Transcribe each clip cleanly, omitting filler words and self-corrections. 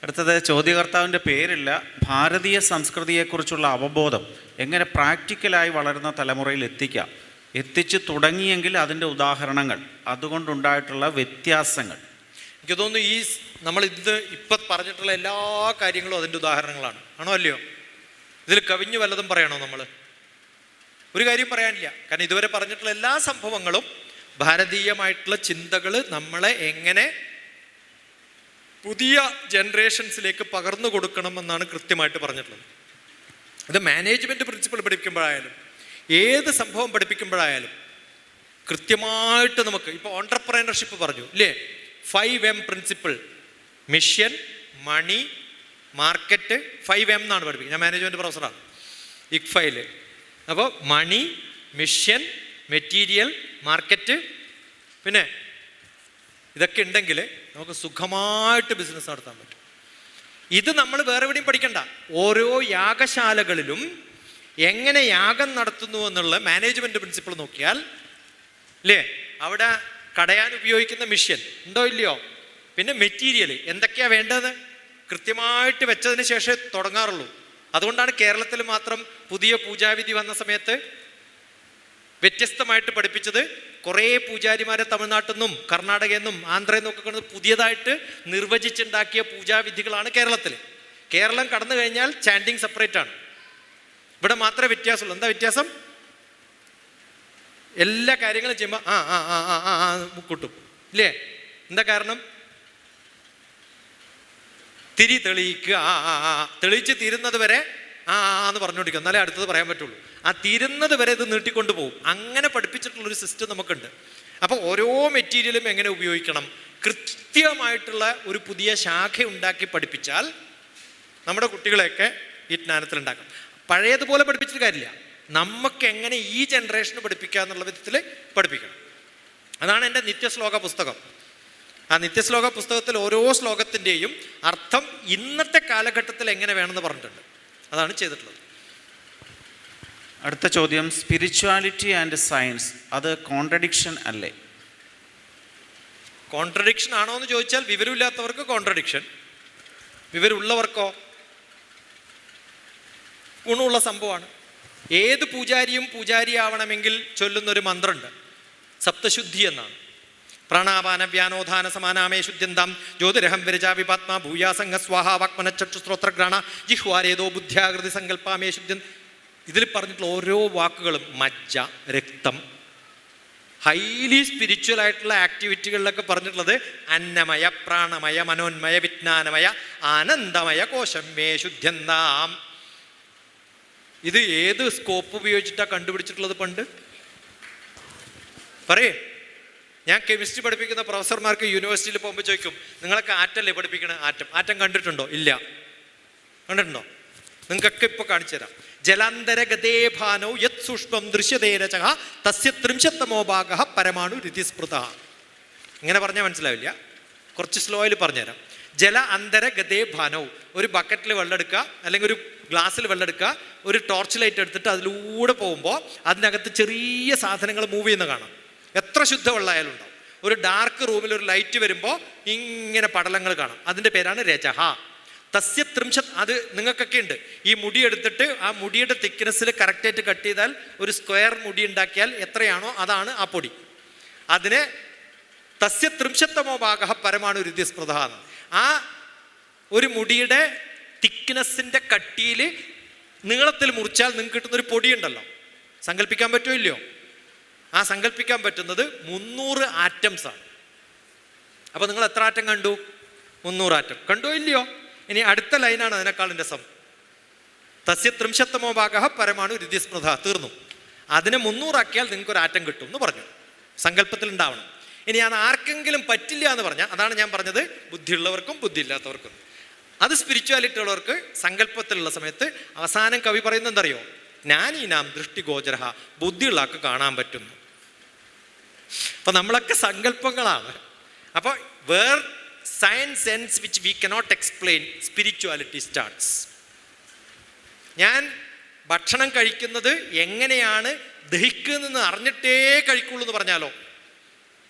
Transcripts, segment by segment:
അടുത്തത് ചോദ്യകർത്താവിൻ്റെ പേരില്ല. ഭാരതീയ സംസ്കൃതിയെക്കുറിച്ചുള്ള അവബോധം എങ്ങനെ പ്രാക്ടിക്കലായി വളരുന്ന തലമുറയിൽ എത്തിച്ചു തുടങ്ങിയെങ്കിൽ അതിൻ്റെ ഉദാഹരണങ്ങൾ, അതുകൊണ്ടുണ്ടായിട്ടുള്ള വ്യത്യാസങ്ങൾ. എനിക്ക് തോന്നുന്നു നമ്മൾ ഇപ്പം പറഞ്ഞിട്ടുള്ള എല്ലാ കാര്യങ്ങളും അതിൻ്റെ ഉദാഹരണങ്ങളാണ്. ആണോ അല്ലയോ? ഇതിൽ കവിഞ്ഞു വല്ലതും പറയണോ നമ്മൾ? ഒരു കാര്യം പറയാനില്ല. കാരണം ഇതുവരെ പറഞ്ഞിട്ടുള്ള എല്ലാ സംഭവങ്ങളും ഭാരതീയമായിട്ടുള്ള ചിന്തകൾ നമ്മളെ എങ്ങനെ പുതിയ ജനറേഷൻസിലേക്ക് പകർന്നു കൊടുക്കണമെന്നാണ് കൃത്യമായിട്ട് പറഞ്ഞിട്ടുള്ളത്. ഇത് മാനേജ്മെൻറ്റ് പ്രിൻസിപ്പിൾ പഠിപ്പിക്കുമ്പോഴായാലും ഏത് സംഭവം പഠിപ്പിക്കുമ്പോഴായാലും കൃത്യമായിട്ട് നമുക്ക് ഇപ്പോൾ ഓൺട്രപ്രനർഷിപ്പ് പറഞ്ഞു ഇല്ലേ? 5M പ്രിൻസിപ്പിൾ: മിഷൻ, മണി, മാർക്കറ്റ്. 5M എന്നാണ് പഠിപ്പിക്കുന്നത്. ഞാൻ മാനേജ്മെൻറ്റ് പ്രൊഫസറാണ് ഇക്ഫയിൽ. അപ്പോൾ മണി, മിഷൻ, മെറ്റീരിയൽ, മാർക്കറ്റ്, പിന്നെ ഇതൊക്കെ ഉണ്ടെങ്കിൽ നമുക്ക് സുഖമായിട്ട് ബിസിനസ് നടത്താൻ പറ്റും. ഇത് നമ്മൾ വേറെ എവിടെയും പഠിക്കണ്ട. ഓരോ യാഗശാലകളിലും എങ്ങനെ യാഗം നടത്തുന്നു എന്നുള്ള മാനേജ്മെൻറ്റ് പ്രിൻസിപ്പിൾ നോക്കിയാൽ അല്ലേ, അവിടെ കടയാൻ ഉപയോഗിക്കുന്ന മിഷ്യൻ ഉണ്ടോ ഇല്ലയോ, പിന്നെ മെറ്റീരിയൽ എന്തൊക്കെയാണ് വേണ്ടത് കൃത്യമായിട്ട് വെച്ചതിന് ശേഷമേ തുടങ്ങാറുള്ളൂ. അതുകൊണ്ടാണ് കേരളത്തിൽ മാത്രം പുതിയ പൂജാവിധി വന്ന സമയത്ത് വ്യത്യസ്തമായിട്ട് പഠിപ്പിച്ചത്. കുറേ പൂജാരിമാരെ തമിഴ്നാട്ടിൽ നിന്നും കർണാടകയിൽ നിന്നും ആന്ധ്രയിൽ നിന്നൊക്കെ കൊണ്ട് പുതിയതായിട്ട് നിർവചിച്ചുണ്ടാക്കിയ പൂജാവിധികളാണ് കേരളത്തിൽ. കേരളം കടന്നു കഴിഞ്ഞാൽ ചാൻഡിങ് സെപ്പറേറ്റ് ആണ്. ഇവിടെ മാത്രമേ വ്യത്യാസമുള്ളൂ. എന്താ വ്യത്യാസം? എല്ലാ കാര്യങ്ങളും ചെയ്യുമ്പോൾ മുക്കൂട്ടും ഇല്ലേ? എന്താ കാരണം? തിരി തെളിയിക്കുക, തെളിയിച്ച് തീരുന്നത് വരെ എന്ന് പറഞ്ഞുകൊണ്ടിരിക്കും, എന്നാലേ അടുത്തത് പറയാൻ പറ്റുള്ളൂ. ആ തീരുന്നത് വരെ ഇത് നീട്ടിക്കൊണ്ട് പോകും. അങ്ങനെ പഠിപ്പിച്ചിട്ടുള്ളൊരു സിസ്റ്റം നമുക്കുണ്ട്. അപ്പോൾ ഓരോ മെറ്റീരിയലും എങ്ങനെ ഉപയോഗിക്കണം കൃത്യമായിട്ടുള്ള ഒരു പുതിയ ശാഖ ഉണ്ടാക്കി പഠിപ്പിച്ചാൽ നമ്മുടെ കുട്ടികളെയൊക്കെ ഈ ജ്ഞാനത്തിൽ ഉണ്ടാക്കാം. പഴയതുപോലെ പഠിപ്പിച്ചിട്ട് കാര്യമില്ല. നമുക്ക് എങ്ങനെ ഈ ജനറേഷന് പഠിപ്പിക്കുക എന്നുള്ള വിധത്തിൽ പഠിപ്പിക്കണം. അതാണ് എൻ്റെ നിത്യശ്ലോക പുസ്തകം. ആ നിത്യശ്ലോക പുസ്തകത്തിൽ ഓരോ ശ്ലോകത്തിൻ്റെയും അർത്ഥം ഇന്നത്തെ കാലഘട്ടത്തിൽ എങ്ങനെ വേണമെന്ന് പറഞ്ഞിട്ടുണ്ട്. അതാണ് ചെയ്തിട്ടുള്ളത്. അടുത്ത ചോദ്യം, സ്പിരിച്വാലിറ്റി ആൻഡ് സയൻസ് അത് കോൺട്രഡിക്ഷൻ അല്ലേ? കോൺട്രഡിക്ഷൻ ആണോ എന്ന് ചോദിച്ചാൽ വിവരമില്ലാത്തവർക്ക് കോൺട്രഡിക്ഷൻ, വിവരമുള്ളവർക്കോ ഗുണമുള്ള സംഭവമാണ്. ഏത് പൂജാരിയും പൂജാരിയാവണമെങ്കിൽ ചൊല്ലുന്നൊരു മന്ത്രമുണ്ട്, സപ്തശുദ്ധി എന്നാണ്. പ്രാണാപാന വ്യാനോധാന സമാനാമേ ശുദ്ധ്യന്താം ജ്യോതിരഹം വിരജാവി പാത്മാ ഭൂയാസംഗ സ്വാഹ വാക്മന ചക്ഷുസ്ത്രോത്രഗ്രാണ ജിഹ്വാരേതോ ബുദ്ധ്യാകൃതി സങ്കല്പാമേ ശുദ്ധ്യൻ. ഇതിൽ പറഞ്ഞിട്ടുള്ള ഓരോ വാക്കുകളും മജ്ജ, രക്തം, ഹൈലി സ്പിരിച്വൽ ആയിട്ടുള്ള ആക്ടിവിറ്റികളിലൊക്കെ പറഞ്ഞിട്ടുള്ളത് അന്നമയ, പ്രാണമയ, മനോന്മയ, വിജ്ഞാനമയ, ആനന്ദമയ കോശം മേ ശുദ്ധ്യന്താം. ഇത് ഏത് സ്കോപ്പ് ഉപയോഗിച്ചിട്ടാണ് കണ്ടുപിടിച്ചിട്ടുള്ളത്? പണ്ട് പറയേ. ഞാൻ കെമിസ്ട്രി പഠിപ്പിക്കുന്ന പ്രൊഫസർമാർക്ക് യൂണിവേഴ്സിറ്റിയിൽ പോകുമ്പോൾ ചോദിക്കും, നിങ്ങളൊക്കെ ആറ്റല്ലേ പഠിപ്പിക്കണേ? ആറ്റം കണ്ടിട്ടുണ്ടോ? ഇല്ല. കണ്ടിട്ടുണ്ടോ? നിങ്ങൾക്കൊക്കെ ഇപ്പോൾ കാണിച്ചു തരാം. ജലാന്തര ഗതേഭാനോ യത് സൂക്ഷ്മം ദൃശ്യതേരച തസ്യ 30തമോ ഭാഗഃ പരമാണു രതിസ്മൃത. ഇങ്ങനെ പറഞ്ഞാൽ മനസ്സിലാവില്ല, കുറച്ച് സ്ലോയിൽ പറഞ്ഞുതരാം. ജല അന്തര ഗതേഭാനോ, ഒരു ബക്കറ്റിൽ വെള്ളം എടുക്കുക അല്ലെങ്കിൽ ഒരു ഗ്ലാസ്സിൽ വെള്ളം എടുക്കുക, ഒരു ടോർച്ച് ലൈറ്റ് എടുത്തിട്ട് അതിലൂടെ പോകുമ്പോൾ അതിനകത്ത് ചെറിയ സാധനങ്ങൾ മൂവ് ചെയ്യുന്ന കാണാം. എത്ര ശുദ്ധവെള്ളമായാലും ഉണ്ടാവും. ഒരു ഡാർക്ക് റൂമിൽ ഒരു ലൈറ്റ് വരുമ്പോൾ ഇങ്ങനെ പടലങ്ങൾ കാണാം. അതിൻ്റെ പേരാണ് രജഹ. തസ്യ 30, അത് നിങ്ങൾക്കൊക്കെ ഉണ്ട്. ഈ മുടി എടുത്തിട്ട് ആ മുടിയുടെ തിക്നെസ്സിൽ കറക്റ്റായിട്ട് കട്ട് ചെയ്താൽ ഒരു സ്ക്വയർ മുടി ഉണ്ടാക്കിയാൽ എത്രയാണോ അതാണ് ആ പൊടി. അതിനെ തസ്യ 30തമോ ഭാഗഃ പരമാണു രതിസ്മൃത. ആ ഒരു മുടിയുടെ തിക്നെസ്സിൻ്റെ കട്ടിയിൽ നീളത്തിൽ മുറിച്ചാൽ നിങ്ങൾക്ക് കിട്ടുന്നൊരു പൊടിയുണ്ടല്ലോ, സങ്കല്പിക്കാൻ പറ്റുമോ ഇല്ലയോ? ആ സങ്കല്പിക്കാൻ പറ്റുന്നത് 300 ആറ്റംസ് ആണ്. അപ്പോൾ നിങ്ങൾ എത്ര ആറ്റം കണ്ടു? 300 ആറ്റം കണ്ടോ ഇല്ലയോ? ഇനി അടുത്ത ലൈനാണ് അതിനേക്കാളും രസം. തസ്യ 30തമോ ഭാഗഃ പരമാണു രതിസ്മൃത. തീർന്നു. അതിനെ 300 ആക്കിയാൽ നിങ്ങൾക്കൊരു ആറ്റം കിട്ടും എന്ന് പറഞ്ഞു. സങ്കല്പത്തിൽ ഉണ്ടാവണം. ഇനി അത് ആർക്കെങ്കിലും പറ്റില്ല എന്ന് പറഞ്ഞാൽ, അതാണ് ഞാൻ പറഞ്ഞത്, ബുദ്ധിയുള്ളവർക്കും ബുദ്ധിയില്ലാത്തവർക്കും. അത് സ്പിരിച്വാലിറ്റി ഉള്ളവർക്ക് സങ്കല്പത്തിലുള്ള സമയത്ത് അവസാനം കവി പറയുന്നത് എന്തറിയോ? ജ്ഞാനീനാം ദൃഷ്ടിഗോചരഃ, ബുദ്ധിയുള്ള ആൾക്ക് കാണാൻ പറ്റുന്നു. അപ്പൊ നമ്മളൊക്കെ സങ്കല്പങ്ങളാണ്. അപ്പോൾ where science ends which we cannot explain, spirituality starts. ഞാൻ ഭക്ഷണം കഴിക്കുന്നത് എങ്ങനെയാണ് ദഹിക്കുന്നതെന്ന് അറിഞ്ഞിട്ടേ കഴിക്കുള്ളൂ എന്ന് പറഞ്ഞാലോ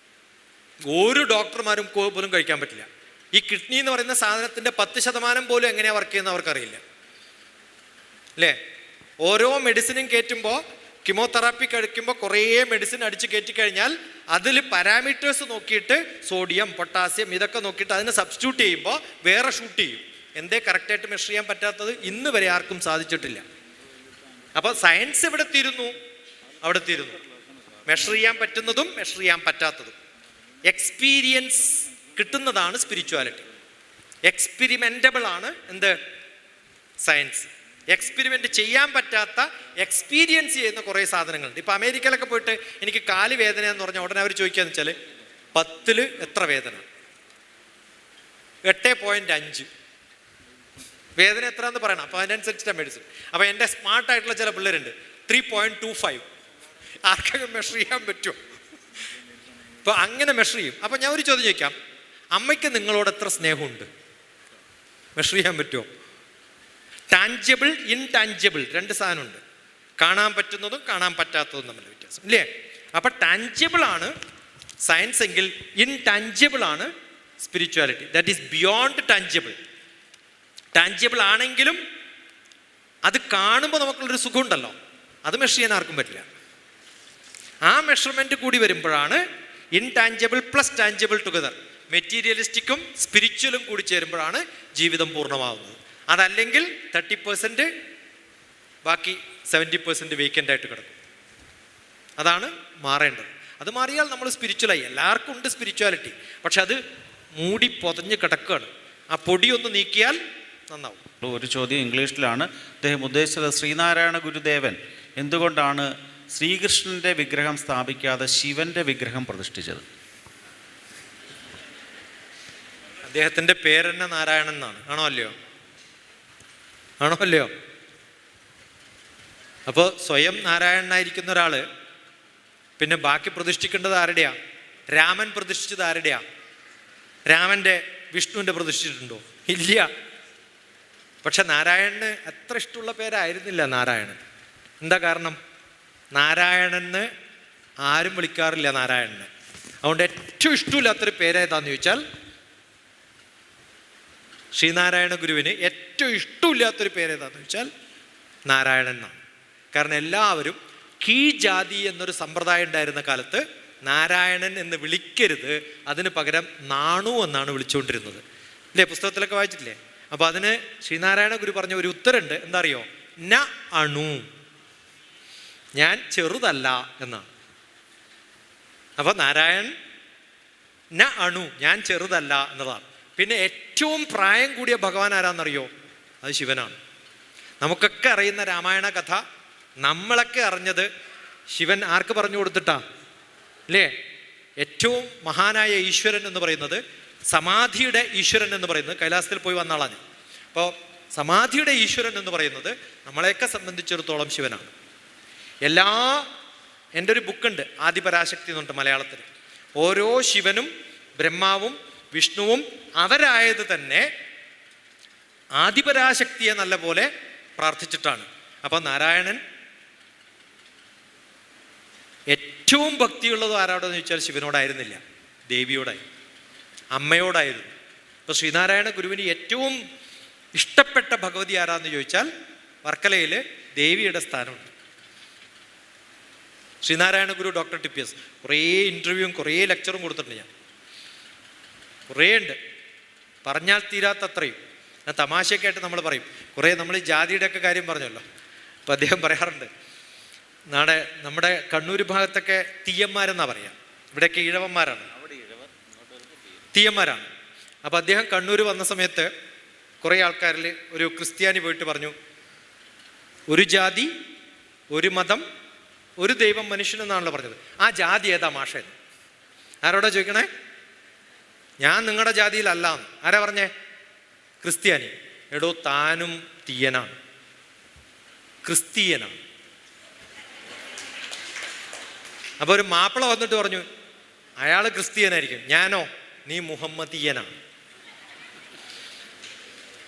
ഒരു ഡോക്ടർമാരും പോലും കഴിക്കാൻ പറ്റില്ല. ഈ കിഡ്നി എന്ന് പറയുന്ന സാധനത്തിൻ്റെ 10% പോലും എങ്ങനെയാണ് വർക്ക് ചെയ്യുന്നത് അവർക്കറിയില്ല അല്ലേ? ഓരോ മെഡിസിനും കയറ്റുമ്പോൾ, കീമോതെറാപ്പി കഴിക്കുമ്പോൾ കുറേ മെഡിസിൻ അടിച്ച് കയറ്റിക്കഴിഞ്ഞാൽ അതിൽ പാരാമീറ്റേഴ്സ് നോക്കിയിട്ട് സോഡിയം, പൊട്ടാസ്യം ഇതൊക്കെ നോക്കിയിട്ട് അതിനെ സബ്സ്റ്റിറ്റ്യൂട്ട് ചെയ്യുമ്പോൾ വേറെ ഷൂട്ട് ചെയ്യും. എന്തേ കറക്റ്റായിട്ട് മെഷർ ചെയ്യാൻ പറ്റാത്തത് ഇന്ന് വരെ ആർക്കും സാധിച്ചിട്ടില്ല. അപ്പോൾ സയൻസ് എവിടെ തീരുന്നു? അവിടെ തീരുന്നു. മെഷർ ചെയ്യാൻ പറ്റുന്നതും മെഷർ ചെയ്യാൻ പറ്റാത്തതും. എക്സ്പീരിയൻസ് കിട്ടുന്നതാണ് സ്പിരിച്വാലിറ്റി. എക്സ്പെരിമെൻ്റബിൾ ആണ് എന്ത്? സയൻസ്. എക്സ്പെരിമെൻ്റ് ചെയ്യാൻ പറ്റാത്ത എക്സ്പീരിയൻസ് ചെയ്യുന്ന കുറേ സാധനങ്ങളുണ്ട്. ഇപ്പോൾ അമേരിക്കയിലൊക്കെ പോയിട്ട് എനിക്ക് കാല് വേദന എന്ന് പറഞ്ഞാൽ ഉടനെ അവർ ചോദിക്കുകയെന്ന് വെച്ചാൽ 10 എത്ര വേദന? 8.5 വേദന എത്ര എന്ന് പറയണം. അപ്പോൾ അതിനനുസരിച്ചിട്ടാണ് മെഡിസിൻ. അപ്പോൾ എൻ്റെ സ്മാർട്ടായിട്ടുള്ള ചില പിള്ളേരുണ്ട് 3.25. ആർക്കെങ്കിലും മെഷർ ചെയ്യാൻ പറ്റുമോ? അപ്പോൾ അങ്ങനെ മെഷർ ചെയ്യും. അപ്പോൾ ഞാൻ ഒരു ചോദ്യം ചോദിക്കാം, അമ്മയ്ക്ക് നിങ്ങളോട് എത്ര സ്നേഹമുണ്ട്? മെഷർ ചെയ്യാൻ പറ്റുമോ? ടാഞ്ചിബിൾ, ഇൻടാഞ്ചിബിൾ 2 സാധനമുണ്ട്. കാണാൻ പറ്റുന്നതും കാണാൻ പറ്റാത്തതും തമ്മിൽ വ്യത്യാസം ഇല്ലേ? അപ്പം ടാഞ്ചിബിൾ ആണ് സയൻസ് എങ്കിൽ ഇൻടാഞ്ചിബിൾ ആണ് spirituality. That is beyond tangible. Tangible ആണെങ്കിലും അത് കാണുമ്പോൾ നമുക്കുള്ളൊരു സുഖമുണ്ടല്ലോ, അത് മെഷർ ചെയ്യാൻ ആർക്കും പറ്റില്ല. ആ മെഷർമെൻറ്റ് കൂടി വരുമ്പോഴാണ് ഇൻടാഞ്ചിബിൾ പ്ലസ് ടാഞ്ചിബിൾ ടുഗദർ, മെറ്റീരിയലിസ്റ്റിക്കും സ്പിരിച്വലും കൂടി ചേരുമ്പോഴാണ് ജീവിതം പൂർണ്ണമാവുന്നത്. അതല്ലെങ്കിൽ 30% ബാക്കി 70% വേക്കൻ്റ് ആയിട്ട് കിടക്കും. അതാണ് മാറേണ്ടത്. അത് മാറിയാൽ നമ്മൾ സ്പിരിച്വലായി. എല്ലാവർക്കും ഉണ്ട് സ്പിരിച്വാലിറ്റി, പക്ഷെ അത് മൂടി പൊതഞ്ഞ് കിടക്കുകയാണ്. ആ പൊടിയൊന്ന് നീക്കിയാൽ നന്നാവും. ഒരു ചോദ്യം ഇംഗ്ലീഷിലാണ്. അദ്ദേഹം ഉദ്ദേശിച്ചത് ശ്രീനാരായണ ഗുരുദേവൻ എന്തുകൊണ്ടാണ് ശ്രീകൃഷ്ണൻ്റെ വിഗ്രഹം സ്ഥാപിക്കാതെ ശിവൻ്റെ വിഗ്രഹം പ്രതിഷ്ഠിച്ചത്? അദ്ദേഹത്തിൻ്റെ പേരെന്നെ നാരായണൻ എന്നാണ്. ആണോ അല്ലയോ? ആണോ അല്ലയോ? അപ്പോൾ സ്വയം നാരായണനായിരിക്കുന്ന ഒരാൾ പിന്നെ ബാക്കി പ്രതിഷ്ഠിക്കേണ്ടത് ആരുടെയാ? രാമൻ പ്രതിഷ്ഠിച്ചത് ആരുടെയാ? രാമൻ്റെ വിഷ്ണുവിൻ്റെ പ്രതിഷ്ഠിച്ചിട്ടുണ്ടോ? ഇല്ല. പക്ഷെ നാരായണന് അത്ര ഇഷ്ടമുള്ള പേരായിരുന്നില്ല നാരായണൻ. എന്താ കാരണം? നാരായണന് ആരും വിളിക്കാറില്ല നാരായണനെ. അതുകൊണ്ട് ഏറ്റവും ഇഷ്ടമില്ലാത്തൊരു പേരേതാന്ന് ചോദിച്ചാൽ ശ്രീനാരായണ ഗുരുവിന് ഏറ്റവും ഇഷ്ടമില്ലാത്തൊരു പേരേതാന്ന് ചോദിച്ചാൽ നാരായണൻ എന്നാണ്. കാരണം എല്ലാവരും കീഴ്ജാതി എന്നൊരു സമ്പ്രദായം ഉണ്ടായിരുന്ന കാലത്ത് നാരായണൻ എന്ന് വിളിക്കരുത്, അതിന് പകരം നാണു എന്നാണ് വിളിച്ചുകൊണ്ടിരുന്നത് അല്ലേ? പുസ്തകത്തിലൊക്കെ വായിച്ചിട്ടില്ലേ? അപ്പോൾ അതിന് ശ്രീനാരായണ ഗുരു പറഞ്ഞ ഒരു ഉത്തരമുണ്ട്. എന്താ അറിയോ? ന അണു, ഞാൻ ചെറുതല്ല എന്നാണ്. അപ്പോൾ നാരായൺ ന അണു, ഞാൻ ചെറുതല്ല എന്നതാണ്. പിന്നെ ഏറ്റവും പ്രായം കൂടിയ ഭഗവാൻ ആരാന്നറിയോ? അത് ശിവനാണ്. നമുക്കൊക്കെ അറിയുന്ന രാമായണ കഥ നമ്മളൊക്കെ അറിഞ്ഞത് ശിവൻ ആർക്ക് പറഞ്ഞു കൊടുത്തിട്ടാ അല്ലേ? ഏറ്റവും മഹാനായ ഈശ്വരൻ എന്ന് പറയുന്നത്, സമാധിയുടെ ഈശ്വരൻ എന്ന് പറയുന്നത്, കൈലാസത്തിൽ പോയി വന്ന ആളാണ്. അപ്പോൾ സമാധിയുടെ ഈശ്വരൻ എന്ന് പറയുന്നത് നമ്മളെയൊക്കെ സംബന്ധിച്ചിടത്തോളം ശിവനാണ്. എൻ്റെ ഒരു ബുക്കുണ്ട് ആദിപരാശക്തി എന്നുണ്ട് മലയാളത്തിൽ. ഓരോ ശിവനും ബ്രഹ്മാവും വിഷ്ണുവും അവരായത് തന്നെ ആദിപരാശക്തിയെ നല്ല പോലെ പ്രാർത്ഥിച്ചിട്ടാണ്. അപ്പോൾ നാരായണൻ ഏറ്റവും ഭക്തിയുള്ളത് ആരോടെന്ന് ചോദിച്ചാൽ ശിവനോടായിരുന്നില്ല, ദേവിയോടായിരുന്നു, അമ്മയോടായിരുന്നു. ഇപ്പോൾ ശ്രീനാരായണ ഗുരുവിന് ഏറ്റവും ഇഷ്ടപ്പെട്ട ഭഗവതി ആരാന്ന് ചോദിച്ചാൽ വർക്കലയിൽ ദേവിയുടെ സ്ഥാനമുണ്ട്. ശ്രീനാരായണ ഗുരു ഡോക്ടർ ടിപ്പിയസ് കുറേ ഇൻ്റർവ്യൂവും കുറേ ലെക്ചറും കൊടുത്തിട്ടുണ്ട്. ഞാൻ കുറേ ഉണ്ട്, പറഞ്ഞാൽ തീരാത്തത്രയും. ഞാൻ തമാശയൊക്കെയായിട്ട് നമ്മൾ പറയും, കുറേ നമ്മൾ ജാതിയുടെയൊക്കെ കാര്യം പറഞ്ഞല്ലോ. അപ്പോൾ അദ്ദേഹം പറയാറുണ്ട്, നമ്മുടെ കണ്ണൂർ ഭാഗത്തൊക്കെ തീയന്മാരെന്നാണ് പറയാം, ഇവിടെയൊക്കെ ഈഴവന്മാരാണ്, തീയന്മാരാണ്. അപ്പോൾ അദ്ദേഹം കണ്ണൂർ വന്ന സമയത്ത് കുറേ ആൾക്കാരിൽ ഒരു ക്രിസ്ത്യാനി പോയിട്ട് പറഞ്ഞു, ഒരു ജാതി, ഒരു മതം, ഒരു ദൈവം, മനുഷ്യൻ എന്നാണല്ലോ പറഞ്ഞത്. ആ ജാതി ഏതാ മാഷെന്ന് ആരോടാ ചോദിക്കണേ? ഞാൻ നിങ്ങളുടെ ജാതിയിലല്ല. ആരാ പറഞ്ഞേ? ക്രിസ്ത്യാനി. എടോ, താനും തീയനാണ്, ക്രിസ്തീയനാണ്. അപ്പോൾ ഒരു മാപ്പിള വന്നിട്ട് പറഞ്ഞു, അയാൾ ക്രിസ്തീയനായിരിക്കും, ഞാനോ നീ മുഹമ്മദീയനാണ്.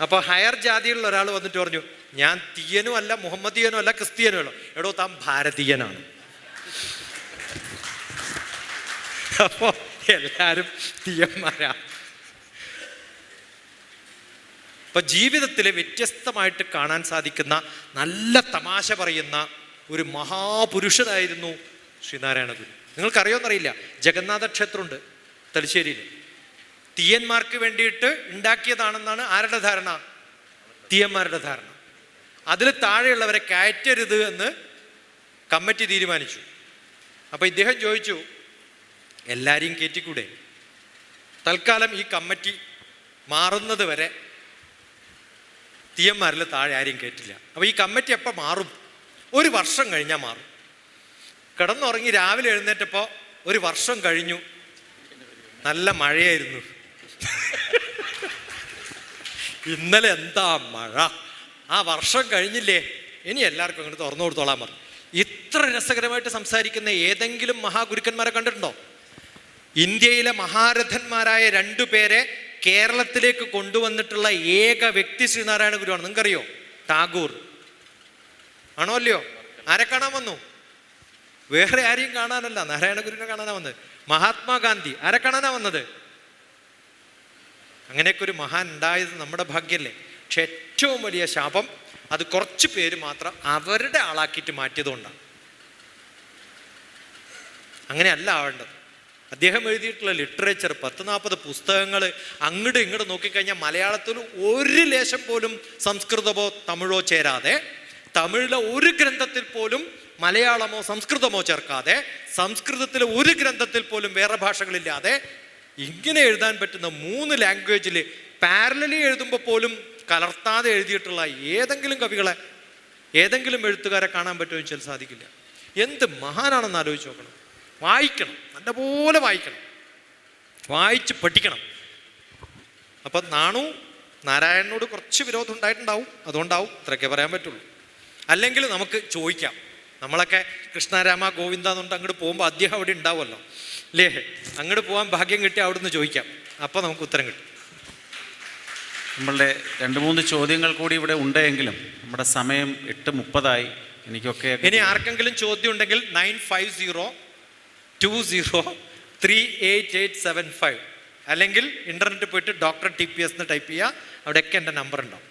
അപ്പോൾ ഹയർ ജാതിയിലുള്ള ഒരാൾ വന്നിട്ട് പറഞ്ഞു, ഞാൻ തീയനും അല്ല, മുഹമ്മദീയനും അല്ല, ക്രിസ്തീയനും അല്ല. എടോ, താൻ ഭാരതീയനാണ്. അപ്പോൾ എല്ലാവരും തീയന്മാരാ. അപ്പം ജീവിതത്തിൽ വ്യത്യസ്തമായിട്ട് കാണാൻ സാധിക്കുന്ന നല്ല തമാശ പറയുന്ന ഒരു മഹാപുരുഷനായിരുന്നു ശ്രീനാരായണ ഗുരു. നിങ്ങൾക്കറിയോന്നറിയില്ല, ജഗന്നാഥ ക്ഷേത്രമുണ്ട് തലശ്ശേരിയിൽ. തീയന്മാർക്ക് വേണ്ടിയിട്ട് ഉണ്ടാക്കിയതാണെന്നാണ് ആരുടെ ധാരണ? തീയന്മാരുടെ ധാരണ. അതിൽ താഴെയുള്ളവരെ കയറ്റരുത് എന്ന് കമ്മിറ്റി തീരുമാനിച്ചു. അപ്പോൾ ഇദ്ദേഹം ചോദിച്ചു, എല്ലാവരെയും കയറ്റിക്കൂടെ? തൽക്കാലം ഈ കമ്മിറ്റി മാറുന്നത് വരെ തീയന്മാരിൽ താഴെ ആരെയും കയറ്റില്ല. അപ്പോൾ ഈ കമ്മിറ്റി എപ്പോൾ മാറും? 1 വർഷം കഴിഞ്ഞാൽ മാറും. കിടന്നുറങ്ങി രാവിലെ എഴുന്നേറ്റപ്പോൾ 1 വർഷം കഴിഞ്ഞു, നല്ല മഴയായിരുന്നു. ഇന്നലെ എന്താ മഴ, ആ വർഷം കഴിഞ്ഞില്ലേ, ഇനി എല്ലാവർക്കും അങ്ങോട്ട് തുറന്നു കൊടുത്തോളാൻ പറഞ്ഞു. ഇത്ര രസകരമായിട്ട് സംസാരിക്കുന്ന ഏതെങ്കിലും മഹാഗുരുക്കന്മാരെ കണ്ടിട്ടുണ്ടോ? ഇന്ത്യയിലെ മഹാരഥന്മാരായ 2 പേരെ കേരളത്തിലേക്ക് കൊണ്ടുവന്നിട്ടുള്ള ഏക വ്യക്തി ശ്രീനാരായണ ഗുരുവാണ്. നിങ്ങൾക്കറിയോ? ടാഗോർ ആണോ അല്ലയോ? ആരെ കാണാൻ വന്നു? വേറെ ആരെയും കാണാനല്ല, നാരായണ ഗുരുവിനെ കാണാനാ വന്നത്. മഹാത്മാഗാന്ധി ആരെ കാണാനാ വന്നത്? അങ്ങനെയൊക്കെ ഒരു മഹാൻ ഉണ്ടായത് നമ്മുടെ ഭാഗ്യല്ലേ. പക്ഷെ ഏറ്റവും വലിയ ശാപം അത് കുറച്ച് പേര് മാത്രം അവരുടെ ആളാക്കിയിട്ട് മാറ്റിയതുകൊണ്ടാണ്. അങ്ങനെയല്ല ആവേണ്ടത്. അദ്ദേഹം എഴുതിയിട്ടുള്ള ലിറ്ററേച്ചർ 10-40 പുസ്തകങ്ങൾ അങ്ങോട്ട് ഇങ്ങോട്ട് നോക്കിക്കഴിഞ്ഞാൽ മലയാളത്തിൽ ഒരു ലേശം പോലും സംസ്കൃതമോ തമിഴോ ചേരാതെ, തമിഴിലെ ഒരു ഗ്രന്ഥത്തിൽ പോലും മലയാളമോ സംസ്കൃതമോ ചേർക്കാതെ, സംസ്കൃതത്തിലെ ഒരു ഗ്രന്ഥത്തിൽ പോലും വേറെ ഭാഷകളില്ലാതെ ഇങ്ങനെ എഴുതാൻ പറ്റുന്ന 3 ലാംഗ്വേജിൽ പാരലലി എഴുതുമ്പോൾ പോലും കലർത്താതെ എഴുതിയിട്ടുള്ള ഏതെങ്കിലും കവികളെ, ഏതെങ്കിലും എഴുത്തുകാരെ കാണാൻ പറ്റുമെന്ന് വെച്ചാൽ സാധിക്കില്ല. എന്ത് മഹാനാണെന്ന് ആലോചിച്ച് നോക്കണം. വായിക്കണം, നല്ലപോലെ വായിക്കണം, വായിച്ച് പഠിക്കണം. അപ്പം നാരായണനോട് കുറച്ച് വിരോധം ഉണ്ടായിട്ടുണ്ടാവും, അതുകൊണ്ടാവും, ഇത്രയൊക്കെ പറയാൻ പറ്റുള്ളൂ. അല്ലെങ്കിൽ നമുക്ക് ചോദിക്കാം. നമ്മളൊക്കെ കൃഷ്ണരാമ ഗോവിന്ദ എന്നുകൊണ്ട് അങ്ങോട്ട് പോകുമ്പോൾ അദ്ദേഹം അവിടെ ഉണ്ടാവുമല്ലോ അല്ലേ? അങ്ങോട്ട് പോകാൻ ഭാഗ്യം കിട്ടി അവിടുന്ന് ചോദിക്കാം, അപ്പോൾ നമുക്ക് ഉത്തരം കിട്ടും. നമ്മളുടെ 2-3 ചോദ്യങ്ങൾ കൂടി ഇവിടെ ഉണ്ടെങ്കിലും നമ്മുടെ സമയം 8:30 എനിക്കൊക്കെ. ഇനി ആർക്കെങ്കിലും ചോദ്യം ഉണ്ടെങ്കിൽ 95020388875 അല്ലെങ്കിൽ ഇന്റർനെറ്റ് പോയിട്ട് ഡോക്ടർ TPS എന്ന് ടൈപ്പ് ചെയ്യുക. അവിടെയൊക്കെ എൻ്റെ നമ്പർ ഉണ്ടാവും.